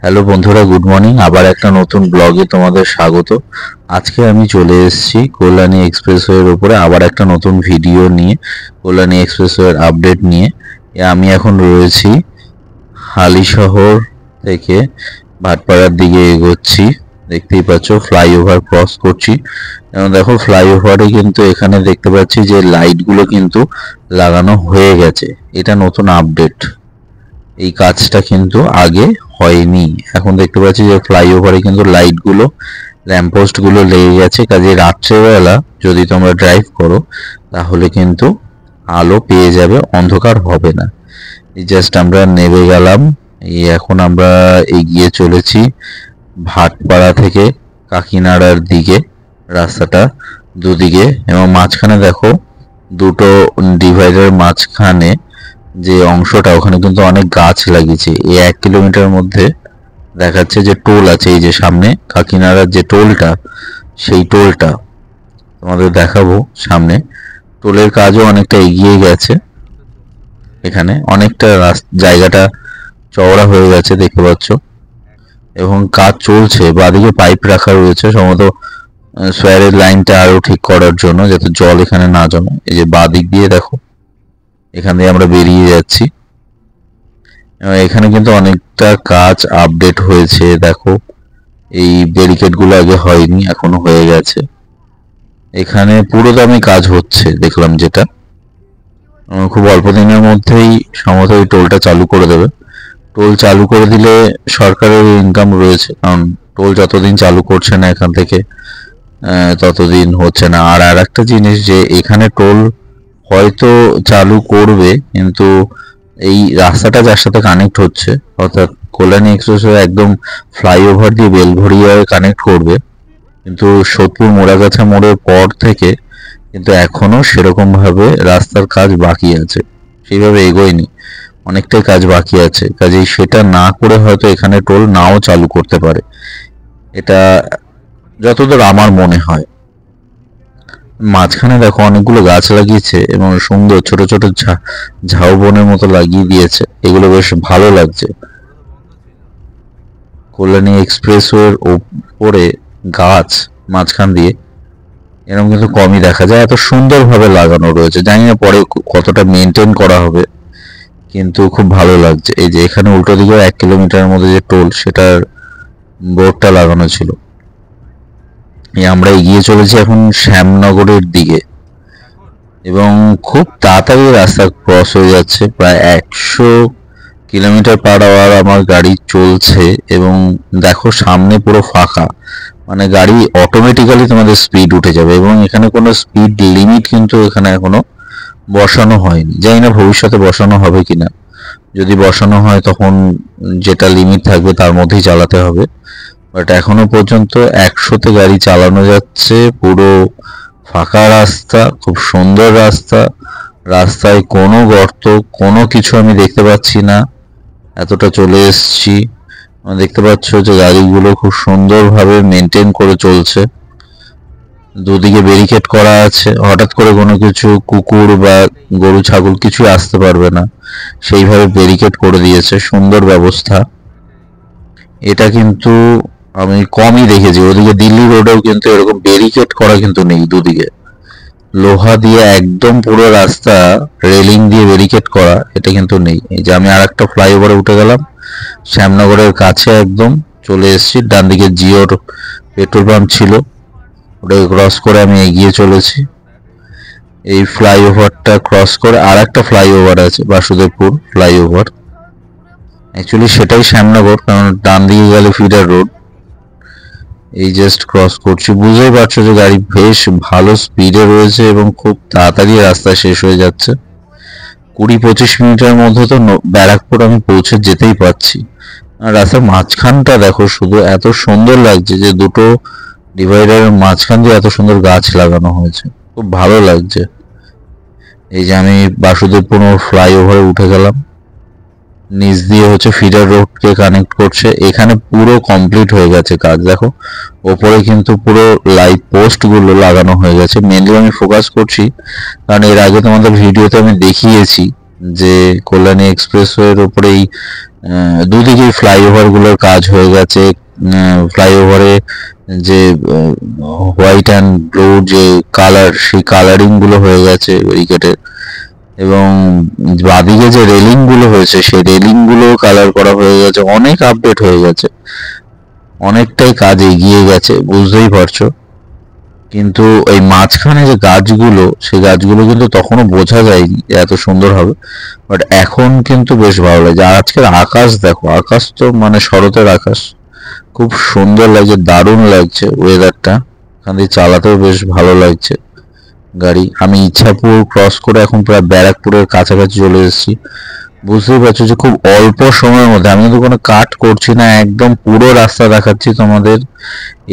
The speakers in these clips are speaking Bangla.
হ্যালো বন্ধুরা, গুড মর্নিং। আবার একটা নতুন ব্লগে তোমাদের স্বাগত। আজকে আমি চলে এসেছি কল্যাণী এক্সপ্রেসওয়ের উপরে আবার একটা নতুন ভিডিও নিয়ে, কল্যাণী এক্সপ্রেসওয়ের আপডেট নিয়ে। আমি এখন রয়েছি হালিশহর থেকে ভাটপাড়ার দিকে এগোচ্ছি। দেখতেই পাচ্ছ ফ্লাইওভার ক্রস করছি এবং দেখো ফ্লাইওভারে কিন্তু এখানে দেখতে পাচ্ছি যে লাইটগুলো কিন্তু লাগানো হয়ে গেছে। এটা নতুন আপডেট। এই কাজটা কিন্তু আগে হয়নি। এখন দেখতে পাচ্ছি যে ফ্লাইওভারে কিন্তু লাইটগুলো, ল্যাম্পপোস্টগুলো লেগে গেছে। কাজে রাত্রেবেলা যদি তোমরা ড্রাইভ করো তাহলে কিন্তু আলো পেয়ে যাবে, অন্ধকার হবে না। এই জাস্ট আমরা নেমে গেলাম। এখন আমরা এগিয়ে চলেছি ভাটপাড়া থেকে কাকিনাড়ার দিকে। রাস্তাটা দুদিকে এবং মাঝখানে দেখো দুটো ডিভাইডার মাঝখানে যে অংশটা, ওখানে কিন্তু অনেক গাছ লাগিয়েছে। এই 1 কিলোমিটার মধ্যে দেখাচ্ছে যে টোল আছে। এই যে সামনে কাকিনাড়ার যে টোলটা, সেই টোলটা তোমাদের দেখাবো সামনে। টোলের কাজও অনেকটা এগিয়ে গেছে। এখানে অনেকটা জায়গাটা চওড়া হয়ে গেছে দেখতে পাচ্ছ এবং কাজ চলছে। বাদিকে পাইপ রাখা রয়েছে সম্ভবত সোয়ারের লাইনটা আরো ঠিক করার জন্য, যাতে জল এখানে না জমে। এই যে বাদিক দিয়ে দেখো, এখান দিয়ে আমরা বেরিয়ে যাচ্ছি। এখানে কিন্তু অনেকটা কাজ আপডেট হয়েছে। দেখো এই ব্যারিকেড গুলো আগে হয়নি, এখনো হয়ে গেছে। এখানে পুরোদমে কাজ হচ্ছে দেখলাম, যেটা খুব অল্প দিনের মধ্যেই সম্ভবত এই টোলটা চালু করে দেবে। টোল চালু করে দিলে সরকারের ইনকাম রয়েছে, কারণ টোল যতদিন চালু করছে না এখান থেকে ততদিন হচ্ছে না। আর একটা জিনিস, যে এখানে টোল হয়তো চালু করবে, কিন্তু এই রাস্তাটা যার সাথে কানেক্ট হচ্ছে, অর্থাৎ কল্যাণী এক্সপ্রেসওয়ে একদম ফ্লাইওভার দিয়ে বেলঘড়িয়ায় কানেক্ট করবে, কিন্তু সোদপুর মোড়াগাছা মোড়ের পর থেকে কিন্তু এখনো সেরকম ভাবে রাস্তার কাজ বাকি আছে, সেইভাবে এগোয়নি, অনেকটাই কাজ বাকি আছে। কাজেই সেটা না করে হয়তো এখানে টোল নাও চালু করতে পারে, এটা যতদূর আমার মনে হয়। মাঝখানে দেখো অনেকগুলো গাছ লাগিয়েছে এবং সুন্দর ছোট ছোট ঝাউবনের মতো লাগিয়ে দিয়েছে। এগুলো বেশ ভালো লাগছে। কল্যাণী এক্সপ্রেসওয়ের ওপরে গাছ মাঝখান দিয়ে এরকম কিন্তু কমই দেখা যায়, এত সুন্দরভাবে লাগানো রয়েছে। জানি না পরে কতটা মেনটেন করা হবে, কিন্তু খুব ভালো লাগছে। এই যে এখানে উল্টো দিকেও 1 কিলোমিটারের মধ্যে যে টোল, সেটার বোর্ডটা লাগানো ছিল। আমরা এগিয়ে চলেছি এখন শ্যামনগরের দিকে এবং খুব তাড়াতাড়ি রাস্তা ক্রস হয়ে যাচ্ছে। প্রায় 100 কিলোমিটার পার আওয়ার আমার গাড়ি চলছে এবং দেখো সামনে পুরো ফাঁকা, মানে গাড়ি অটোমেটিক্যালি তোমাদের স্পিড উঠে যাবে। এবং এখানে কোনো স্পিড লিমিট কিন্তু এখানে এখনো বসানো হয়নি, জানি না ভবিষ্যতে বসানো হবে কিনা। যদি বসানো হয় তখন যেটা লিমিট থাকবে তার মধ্যেই চালাতে হবে। বাট এখনো পর্যন্ত 100তে গাড়ি চালানো যাচ্ছে। পুরো ফাঁকা রাস্তা, খুব সুন্দর রাস্তা। রাস্তায় কোনো গর্ত, কোনো কিছু আমি দেখতে পাচ্ছি না। এতটা চলে এসেছি। দেখতে পাচ্ছ যে গাড়িগুলো খুব সুন্দরভাবে মেনটেন করে চলছে। দুদিকে ব্যারিকেড করা আছে, হঠাৎ করে কোনো কিছু কুকুর বা গরু ছাগল কিছু আসতে পারবে না, সেইভাবে ব্যারিকেড করে দিয়েছে। সুন্দর ব্যবস্থা। এটা কিন্তু আমি কমই দেখেছি। ওদিকে দিল্লি রোডেও কিন্তু এরকম ব্যারিকেড করা কিন্তু নেই, দুদিকে লোহা দিয়ে একদম পুরো রাস্তা রেলিং দিয়ে ব্যারিকেড করা, এটা কিন্তু নেই। এই যে আমি আরেকটা ফ্লাইওভারে উঠে গেলাম, শ্যামনগরের কাছে একদম চলে এসেছি। ডান দিকে জিওর পেট্রোল পাম্প ছিল, ওটাকে ক্রস করে আমি এগিয়ে চলেছি। এই ফ্লাইওভারটা ক্রস করে আর একটা ফ্লাইওভার আছে, বাসুদেবপুর ফ্লাইওভার। অ্যাকচুয়ালি সেটাই শ্যামনগর, কারণ ডান দিকে গেলে ফিডার রোড। এই জাস্ট ক্রস করছি। বুঝতেই পারছো যে গাড়ি বেশ ভালো স্পিডে রয়েছে এবং খুব তাড়াতাড়ি রাস্তা শেষ হয়ে যাচ্ছে। 20-25 মিনিটের মধ্যে তো ব্যারাকপুর আমি পৌঁছে যেতেই পারছি। আর রাস্তার মাঝখানটা দেখো, শুধু এত সুন্দর লাগছে যে দুটো ডিভাইডারের মাঝখান দিয়ে এত সুন্দর গাছ লাগানো হয়েছে, খুব ভালো লাগছে। এই যে আমি বাসুদেবপুর ফ্লাইওভারে উঠে গেলাম, নিচ দিয়ে হচ্ছে ফিডার রোডকে কানেক্ট করছে। এখানে পুরো কমপ্লিট হয়ে গেছে কাজ। দেখো ওপরে কিন্তু পুরো লাইট পোস্ট গুলো লাগানো হয়ে গেছে। মেনলি আমি ফোকাস করছি কারণ এর আগে তোমাদের ভিডিওতে আমি দেখিয়েছি যে কল্যাণী এক্সপ্রেসওয়ের উপরেই দুদিকেই ফ্লাইওভার গুলোর কাজ হয়ে গেছে। ফ্লাইওভারে যে হোয়াইট অ্যান্ড ব্লু যে কালার, সেই কালারিং গুলো হয়ে গেছে ব্যারিকেডের, এবং বাদিকে যে রেলিং গুলো হয়েছে সেই রেলিং গুলো কালার করা হয়ে গেছে। অনেক আপডেট হয়ে গেছে, অনেকটাই কাজ এগিয়ে গেছে, বুঝতেই পারছো। কিন্তু এই মাঝখানে যে গাছগুলো, সেই গাছগুলো কিন্তু তখনও বোঝা যায়নি যে এত সুন্দর হবে, বাট এখন কিন্তু বেশ ভালো লাগছে। আর আজকের আকাশ দেখো, আকাশ তো মানে শরতের আকাশ, খুব সুন্দর লাগছে, দারুণ লাগছে ওয়েদারটা। এখান দিয়ে চালাতেও বেশ ভালো লাগছে গাড়ি। আমি ইচ্ছাপুর ক্রস করে এখন প্রায় ব্যারাকপুরের কাছাকাছি চলে এসেছি। বুঝতেই পারছো যে খুব অল্প সময়ের মধ্যে, আমি কিন্তু কোনো কাট করছি না, একদম পুরো রাস্তা দেখাচ্ছি তোমাদের।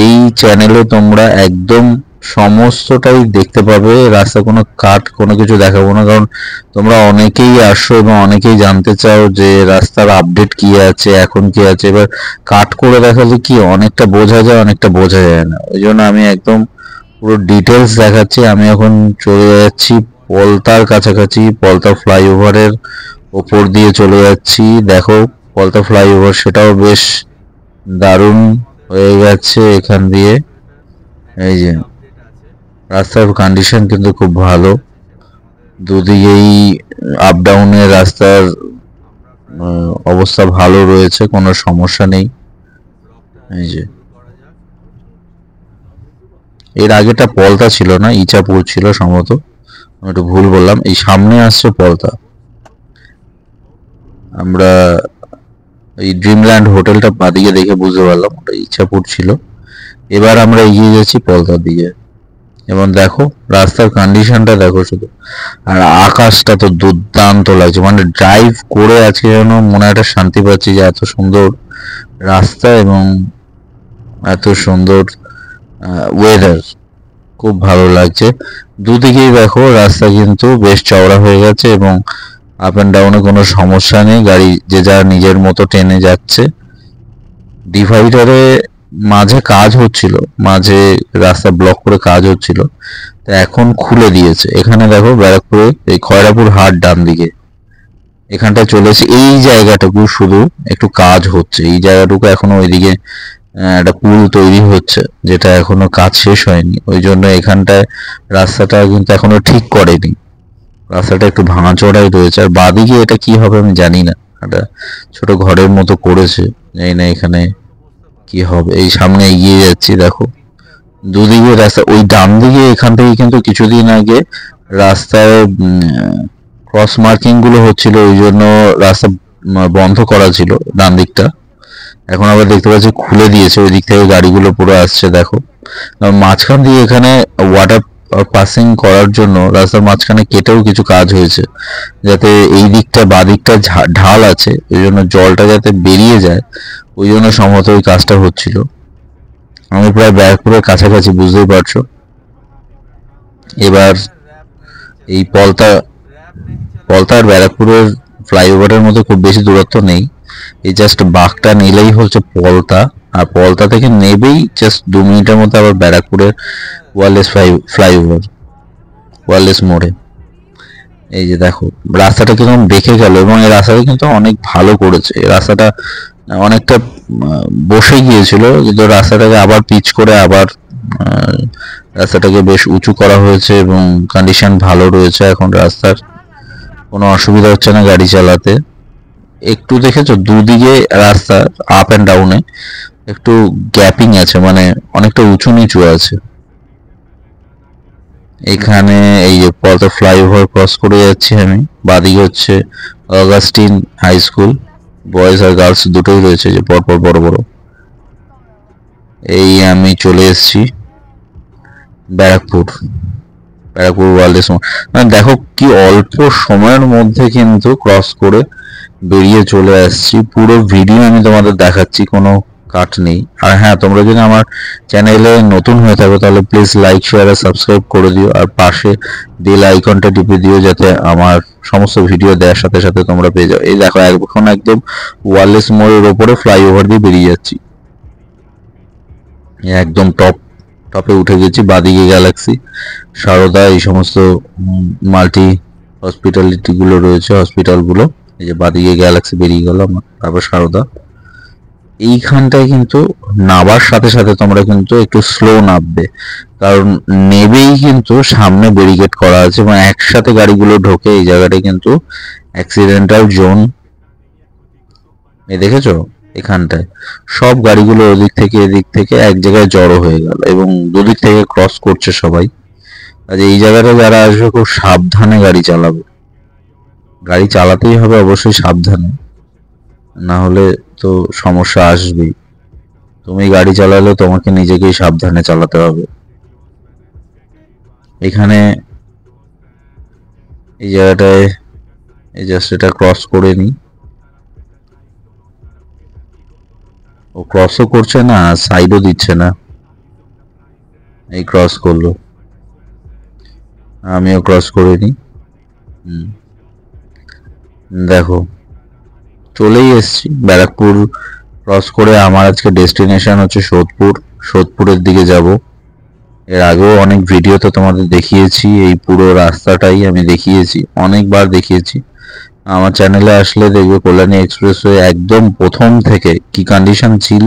এই চ্যানেলে তোমরা একদম সমস্তটাই দেখতে পাবে, রাস্তা কোনো কাট কোনো কিছু দেখাবো না, কারণ তোমরা অনেকেই আসো এবং অনেকেই জানতে চাও যে রাস্তার আপডেট কি আছে, এখন কি আছে। এবার কাট করে দেখালে কি অনেকটা বোঝা যায়, অনেকটা বোঝা যায় না, ওই জন্য আমি একদম পুরো ডিটেলস দেখাচ্ছি। আমি এখন চলে যাচ্ছি পলতার কাছাকাছি, পলতা ফ্লাইওভারের ওপর দিয়ে চলে যাচ্ছি। দেখো পলতা ফ্লাইওভার, সেটাও বেশ দারুণ হয়ে গেছে এখান দিয়ে। এই যে রাস্তার কন্ডিশন কিন্তু খুব ভালো, দুদিকেই আপ ডাউনের রাস্তার অবস্থা ভালো রয়েছে, কোনো সমস্যা নেই। এই যে এর আগেটা পলতা ছিল না, ইচাপুর ছিল সম্ভবত, আমি একটু ভুল বললাম। এই সামনে আসছে পলতা। আমরা এই ড্রিমল্যান্ড হোটেলটা বাদিকে দেখে বুঝতে পারলাম ওটা ইচ্ছাপুর ছিল। এবার আমরা এগিয়ে যাচ্ছি পলতার দিকে, এবং দেখো রাস্তার কন্ডিশনটা দেখো শুধু, আর আকাশটা তো দুর্দান্ত লাগছে। মানে ড্রাইভ করে আজকে যেন মনে একটা শান্তি পাচ্ছি যে এত সুন্দর রাস্তা এবং এত সুন্দর ওয়েদার, খুব ভালো লাগছে। দুদিকেই দেখো রাস্তা কিন্তু বেশ চওড়া হয়ে গেছে এবং আপ অ্যান্ড ডাউনে কোনো সমস্যা নেই, গাড়ি যে যার নিজের মতো টেনে যাচ্ছে। ডিভাইডারে মাঝে কাজ হচ্ছিল, মাঝে রাস্তা ব্লক করে কাজ হচ্ছিল, তো এখন খুলে দিয়েছে। এখানে দেখো ব্যারাকপুরে এই খয়রাপুর হাট ডান দিকে, এখানটায় চলেছে। এই জায়গাটুকু শুধু একটু কাজ হচ্ছে, এই জায়গাটুকু এখনো ওইদিকে একটা পুল তৈরি হচ্ছে, যেটা এখনো কাজ শেষ হয়নি, ওই জন্য এখানটায় রাস্তাটা কিন্তু এখনো ঠিক করেনি, রাস্তাটা একটু ভাঙাচোরাই রয়েছে। আর বাদিকে এটা কি হবে আমি জানি না, একটা ছোট ঘরের মতো করেছে, জানি না এখানে কি হবে। এই সামনে এগিয়ে যাচ্ছি, দেখো দুদিকে রাস্তা। ওই ডান দিকে এখান থেকে কিন্তু কিছুদিন আগে রাস্তায় ক্রস মার্কিং গুলো হচ্ছিল, ওই জন্য রাস্তা বন্ধ করা ছিল ডান দিকটা। এখন আবার দেখতে পাচ্ছি খুলে দিয়েছে, ওই দিক থেকে গাড়িগুলো পুরো আসছে। দেখো মাঝখান দিয়ে এখানে ওয়াটার পাসিং করার জন্য রাস্তার মাঝখানে কেটেও কিছু কাজ হয়েছে, যাতে এই দিকটা বা দিকটা ঢাল আছে, ওই জন্য জলটা যাতে বেরিয়ে যায়, ওই জন্য সম্ভবত ওই কাজটা হচ্ছিল। আমি প্রায় ব্যারাকপুরের কাছাকাছি, বুঝতেই পারছো। এবার এই পলতা আর ব্যারাকপুরের ফ্লাইওভারের মধ্যে খুব বেশি দূরত্ব নেই, এই জাস্ট বাঁকটা নিলেই হচ্ছে পলতা, আর পলতা থেকে নেবেই জাস্ট 2 মিনিটের মধ্যে আবার ব্যারাকপুরের ওয়ারলেস ফ্লাইওভার, ওয়ারলেস মোড়ে। এই যে দেখো রাস্তাটা কিরকম দেখে গেল, এবং এই রাস্তাটা কিন্তু অনেক ভালো করেছে। এই রাস্তাটা অনেকটা বসে গিয়েছিল, কিন্তু রাস্তাটাকে আবার পিচ করে আবার রাস্তাটাকে বেশ উঁচু করা হয়েছে, এবং কন্ডিশন ভালো রয়েছে এখন রাস্তার, কোনো অসুবিধা হচ্ছে না গাড়ি চালাতে। একটু দেখেছো দুদিকে রাস্তা আপ অ্যান্ড ডাউনে একটু গ্যাপিং আছে, মানে অনেকটা উঁচু নিচু আছে। এখানে এই যে পলতা ফ্লাইওভার ক্রস করে যাচ্ছি আমি, বাদিকে হচ্ছে অগাস্টিন হাই স্কুল, বয়েজ আর গার্লস দুটোই রয়েছে যে পরপর বড় বড়। এই আমি চলে এসেছি ব্যারাকপুর, ব্যারাকপুর ওয়ার্ল্ডস মোড়। মানে দেখো কি অল্প সময়ের মধ্যে কিন্তু ক্রস করে বেরিয়ে চলে আসছি। পুরো ভিডিও আমি তোমাদের দেখাচ্ছি, কোনো কাট নেই। আর হ্যাঁ, তোমরা যদি আমার চ্যানেলে নতুন হয়ে থাকো তাহলে প্লিজ লাইক শেয়ার আর সাবস্ক্রাইব করে দিও, আর পাশে বেল আইকনটা টিপে দিও, যাতে আমার সমস্ত ভিডিও দেওয়ার সাথে সাথে তোমরা পেয়ে যাও। এই দেখো এখন একদম ওয়ারলেস মোড়ের ওপরে ফ্লাইওভার দিয়ে বেরিয়ে যাচ্ছি, একদম টপে উঠে গেছি। বাদিকে গ্যালাক্সি, সারদা, এই সমস্ত মাল্টি হসপিটালিটি গুলো রয়েছে, হসপিটাল গুলো। এই যে বাদিকে গ্যালাক্সি বেরিয়ে গেল, তারপর সারদা। এইখানটায় কিন্তু নাবার সাথে সাথে তোমরা কিন্তু একটু স্লো নামবে, কারণ নেবেই কিন্তু সামনে ব্যারিকেড করা আছে এবং একসাথে গাড়িগুলো ঢোকে এই জায়গাটায় কিন্তু অ্যাক্সিডেন্টাল জোন। এই দেখেছো এখানটায় সব গাড়িগুলো ওদিক থেকে এদিক থেকে এক জায়গায় জড়ো হয়ে গেল এবং দুদিক থেকে ক্রস করছে সবাই। আজ এই জায়গাটা যারা আসবে খুব সাবধানে গাড়ি চালাবে, গাড়ি চালাতেই হবে অবশ্যই সাবধানে, না হলে তো সমস্যা আসবেই। তুমি গাড়ি চালালে তোমাকে নিজেকেই সাবধানে চালাতে হবে। এখানে এই জায়গাটায় এই জাস্ট এটা ক্রস করে নি, ও ক্রসও করছে না, সাইডও দিচ্ছে না, এই ক্রস করলো, আমিও ক্রস করে নি। দেখো চলেই এসছি ব্যারাকপুর ক্রস করে। আমার আজকে ডেস্টিনেশন হচ্ছে সোদপুর, সোদপুরের দিকে যাব। এর আগেও অনেক ভিডিওতে তোমাদের দেখিয়েছি, এই পুরো রাস্তাটাই আমি দেখিয়েছি, অনেকবার দেখিয়েছি। আমার চ্যানেলে আসলে দেখবে কল্যাণী এক্সপ্রেসওয়ে একদম প্রথম থেকে কি কন্ডিশন ছিল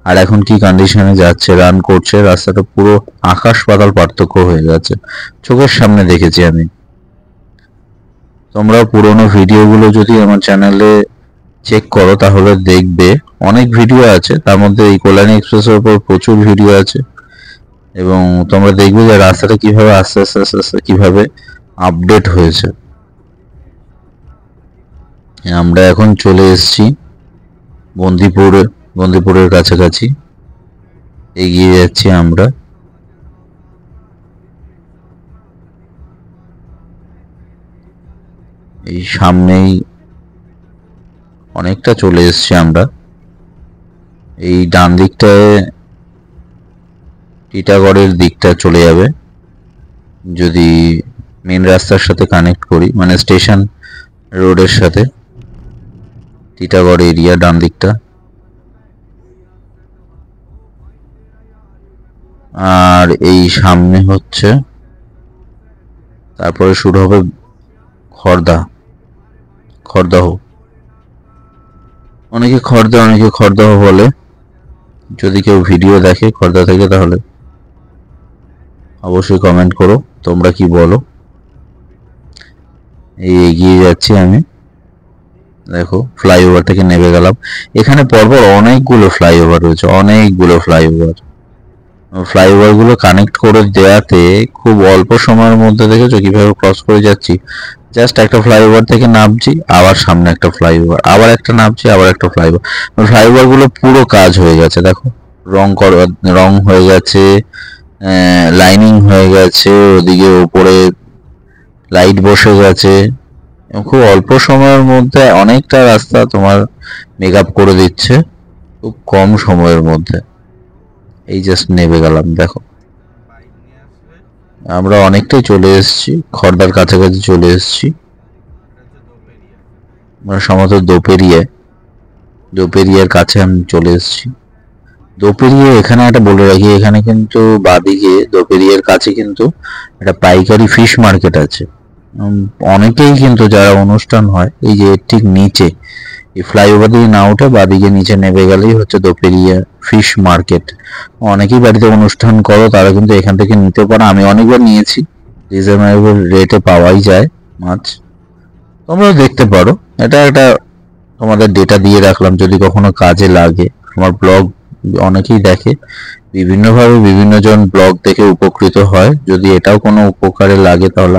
আর এখন কি কন্ডিশনে যাচ্ছে, রান করছে, রাস্তাটা পুরো আকাশ পাতাল পার্থক্য হয়ে গেছে, চোখের সামনে দেখেছি আমি। তোমরা পুরোনো ভিডিওগুলো যদি আমার চ্যানেলে চেক করো তাহলে দেখবে অনেক ভিডিও আছে, তার মধ্যে এই কল্যাণী এক্সপ্রেসের উপর প্রচুর ভিডিও আছে এবং তোমরা দেখবে যে রাস্তাটা কিভাবে আস্তে আস্তে আস্তে আস্তে কিভাবে আপডেট হয়েছে। আমরা এখন চলে এসেছি বন্দিপুরের কাছাকাছি এগিয়ে যাচ্ছি আমরা। এই সামনেই অনেকটা চলে এসেছি আমরা। এই ডান দিকটায় টিটাগড়ের দিকটা চলে যাবে যদি মেন রাস্তার সাথে কানেক্ট করি, মানে স্টেশন রোডের সাথে। টিটাগড় এরিয়া ডান দিকটা, আর এই সামনে হচ্ছে তারপরে শুরু হবে খড়দাহ। অনেকে খড়দাহ বলে, যদি কেউ ভিডিও দেখে খড়দা থেকে তাহলে অবশ্যই কমেন্ট করো তোমরা কি বলো। এই এগিয়ে যাচ্ছি আমি, দেখো ফ্লাইওভার থেকে নেমে গেলাম। এখানে পরপর অনেকগুলো ফ্লাইওভার রয়েছে, ফ্লাইওভার গুলো কানেক্ট করে দেওয়াতে খুব অল্প সময়ের মধ্যে দেখেছো কিভাবে ক্রস করে যাচ্ছি। জাস্ট একটা ফ্লাইওভার থেকে নামছি, আবার সামনে একটা ফ্লাইওভার, আবার একটা নামছি, আবার একটা ফ্লাইওভার গুলো পুরো কাজ হয়ে গেছে। দেখো রং হয়ে গেছে, লাইনিং হয়ে গেছে, ওদিকে উপরে লাইট বসে গেছে, খুব অল্প সময়ের মধ্যে অনেকটা রাস্তা তোমার মেকআপ করে দিচ্ছে খুব কম সময়ের মধ্যে। এই জাস্ট নেমে গেলাম, দেখো আমরা অনেকটাই চলে এসেছি, খড়দার কাছাকাছি চলে এসেছি। আমরা সম্ভবত দোপেরিয়ার কাছে আমি চলে এসেছি। দোপেরিয়া এখানে একটা বলে রাখি, এখানে কিন্তু বাদিকে দোপেরিয়ার কাছে কিন্তু একটা পাইকারি ফিশ মার্কেট আছে। অনেকেই কিন্তু যারা অনুষ্ঠান হয় এই যে ঠিক নিচে এই ফ্লাইওভার দিয়ে না উঠে বাদিকে নিচে নেমে গেলেই হচ্ছে দোপেরিয়া ফিশ মার্কেট। অনেকেই বাড়িতে অনুষ্ঠান করো তারা কিন্তু এখান থেকে নিতে পারো, আমি অনেকবার নিয়েছি, রিজনেবল রেটে পাওয়াই যায় মাছ। তোমরাও দেখতে পারো, এটা একটা তোমাদের ডেটা দিয়ে রাখলাম যদি কখনো কাজে লাগে। আমার ব্লগ অনেকেই দেখে, বিভিন্নভাবে বিভিন্ন জন ব্লগ দেখে উপকৃত হয়, যদি এটাও কোনো উপকারে লাগে তাহলে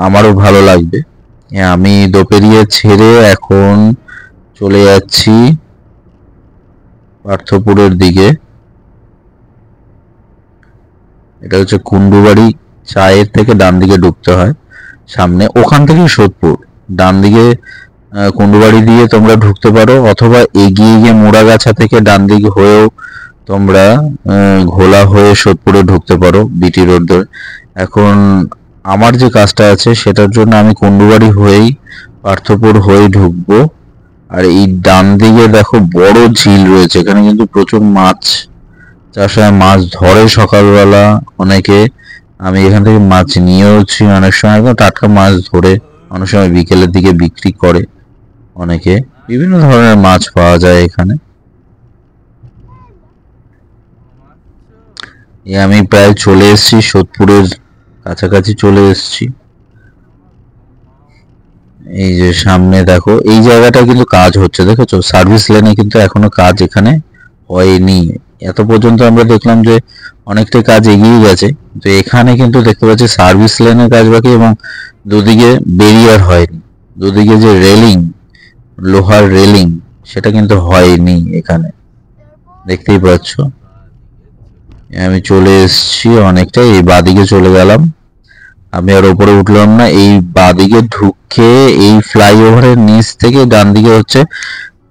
আমারও ভালো লাগবে। আমি দোপেরিয়া ছেড়ে এখন চলে যাচ্ছি পার্থপুরের দিকে। এটা হচ্ছে কুন্ডুবাড়ি চায়ের থেকে ডান দিকে ঢুকতে হয় সামনে, ওখান থেকে সোদপুর। ডান দিকে কুন্ডুবাড়ি দিয়ে তোমরা ঢুকতে পারো, অথবা এগিয়ে গিয়ে মোড়াগাছা থেকে ডান দিকে হয়েও তোমরা ঘোলা হয়ে সোদপুরে ঢুকতে পারো বিটি রোড ধরে। এখন আমার যে কাজটা আছে সেটার জন্য আমি কুন্ডুবাড়ি হয়েই পার্থপুর হয়ে ঢুকবো। আর এই ডান দিকে দেখো বড় ঝিল রয়েছে, এখানে কিন্তু প্রচুর মাছ চাষ হয়, মাছ ধরে সকালবেলা অনেকে, আমি এখান থেকে মাছ নিয়েওছি, অনেক সময় একদম টাটকা মাছ ধরে অনেক সময় বিকেলের দিকে বিক্রি করে অনেকে। বিভিন্ন ধরনের মাছ পাওয়া যায় এখানে। আমি প্রায় চলে এসেছি, সোদপুরের কাছাকাছি চলে এসেছি। এই যে সামনে দেখো, এই জায়গাটা কিন্তু কাজ হচ্ছে, দেখেছো সার্ভিস লেনে কিন্তু এখনো কাজ এখানে হয়নি। এত পর্যন্ত আমরা দেখলাম যে অনেকটাই কাজ এগিয়ে গেছে, তো এখানে কিন্তু দেখতে পাচ্ছি সার্ভিস লেনের কাজ বাকি, এবং দুদিকে ব্যারিয়ার হয়নি, দুদিকে যে রেলিং, লোহার রেলিং, সেটা কিন্তু হয়নি এখানে, দেখতেই পাচ্ছ। আমি চলে এসেছি অনেকটা, এই বাদিকে চলে গেলাম, আমি আর ওপরে উঠলাম না। এই বাদিকে ঢুকে এই ফ্লাইওভারের নিচ থেকে ডান দিকে হচ্ছে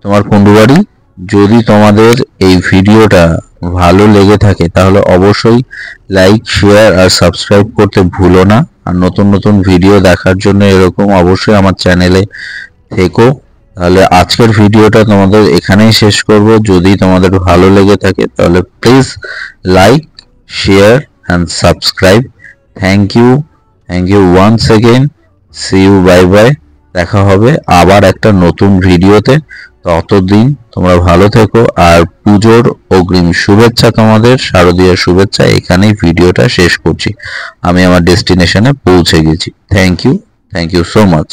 তোমার কুন্ডুবাড়ি। যদি তোমাদের এই ভিডিওটা ভালো লেগে থাকে তাহলে অবশ্যই লাইক, শেয়ার আর সাবস্ক্রাইব করতে ভুলো না। আর নতুন নতুন ভিডিও দেখার জন্য এরকম অবশ্যই আমার চ্যানেলে থেকো। তাহলে আজকের ভিডিওটা তোমাদের এখানেই শেষ করব। যদি তোমাদের ভালো লেগে থাকে তাহলে please like, share and subscribe. Thank you once again. See you, bye bye. দেখা হবে আবার একটা নতুন ভিডিওতে। ততদিন তোমরা ভালো থেকো, আর পুজোর অগ্রিম শুভেচ্ছা তোমাদের, শারদীয়ার শুভেচ্ছা। এখানেই ভিডিওটা শেষ করছি, আমি আমার ডেস্টিনেশনে পৌঁছে গেছি। Thank you so much.